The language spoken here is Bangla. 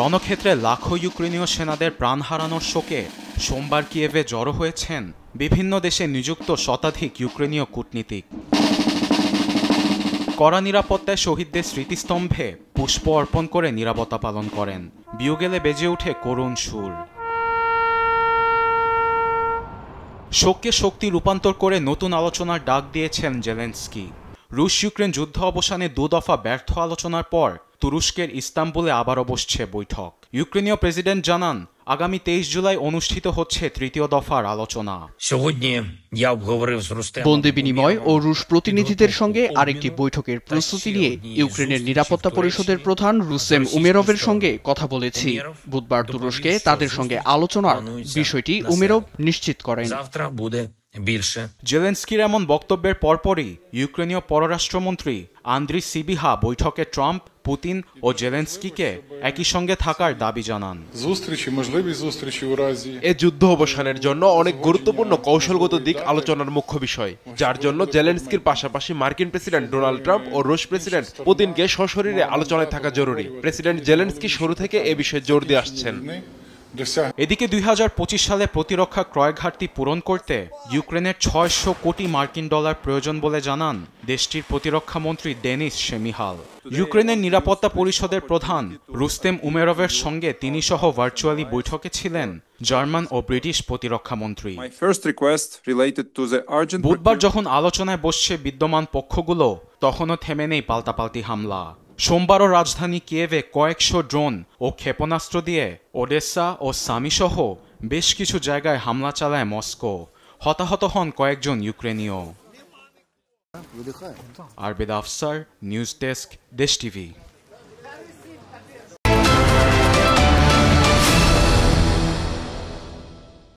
রণক্ষেত্রে লাখো ইউক্রেনীয় সেনাদের প্রাণ হারানোর শোকে সোমবার কিয়েভে জড়ো হয়েছেন বিভিন্ন দেশে নিযুক্ত শতাধিক ইউক্রেনীয় কূটনীতিক। কড়া নিরাপত্তায় শহীদদের স্মৃতিস্তম্ভে পুষ্প অর্পণ করে নীরবতা পালন করেন। বিয়োগেলে বেজে ওঠে করুণ সুর। শোককে শক্তি রূপান্তর করে নতুন আলোচনার ডাক দিয়েছেন জেলেনস্কি। রুশ ইউক্রেন যুদ্ধ অবসানে দফা ব্যর্থ আলোচনার পর তুরস্কের ইস্তাম্বুলে আবারও বসছে বৈঠক। ইউক্রেনীয় প্রেসিডেন্ট জানান, আগামী 23 জুলাই অনুষ্ঠিত হচ্ছে তৃতীয় দফার আলোচনা। বন্দি বিনিময় ও রুশ প্রতিনিধিদের সঙ্গে আরেকটি বৈঠকের প্রস্তুতি নিয়ে ইউক্রেনের নিরাপত্তা পরিষদের প্রধান রুসেম উমেরভের সঙ্গে কথা বলেছি। বুধবার তুরস্কে তাদের সঙ্গে আলোচনার বিষয়টি উমেরভ নিশ্চিত করেন। জেলেনস্কির এমন বক্তব্যের পরপরই ইউক্রেনীয় পররাষ্ট্রমন্ত্রী আন্দ্রি সিবিহা বৈঠকে ট্রাম্প, পুতিন ও জেলেনস্কিকে একই সঙ্গে থাকার দাবি জানান। এ যুদ্ধ অবসানের জন্য অনেক গুরুত্বপূর্ণ কৌশলগত দিক আলোচনার মুখ্য বিষয়, যার জন্য জেলেনস্কির পাশাপাশি মার্কিন প্রেসিডেন্ট ডোনাল্ড ট্রাম্প ও রুশ প্রেসিডেন্ট পুতিনকে সশরীরে আলোচনায় থাকা জরুরি। প্রেসিডেন্ট জেলেনস্কি শুরু থেকে এ বিষয়ে জোর দিয়ে আসছেন। এদিকে 2025 সালে প্রতিরক্ষা ক্রয় ঘাটতি পূরণ করতে ইউক্রেনের 600 কোটি মার্কিন ডলার প্রয়োজন বলে জানান দেশটির প্রতিরক্ষা মন্ত্রী ডেনিস শেমিহাল। ইউক্রেনের নিরাপত্তা পরিষদের প্রধান রুস্তেম উমেরভের সঙ্গে তিনি সহ ভার্চুয়ালি বৈঠকে ছিলেন জার্মান ও ব্রিটিশ প্রতিরক্ষা মন্ত্রী। বুধবার যখন আলোচনায় বসছে বিদ্যমান পক্ষগুলো, তখনও থেমে নেই পাল্টাপাল্টি হামলা। সোমবারও রাজধানী কিয়েভে কয়েকশো ড্রোন ও ক্ষেপণাস্ত্র দিয়ে ওডেসা ও সামি সহ বেশ কিছু জায়গায় হামলা চালায় মস্কো। হতাহত হন কয়েকজন ইউক্রেনীয়। আরবেদ আফসার, নিউজ ডেস্ক, দেশ টিভি।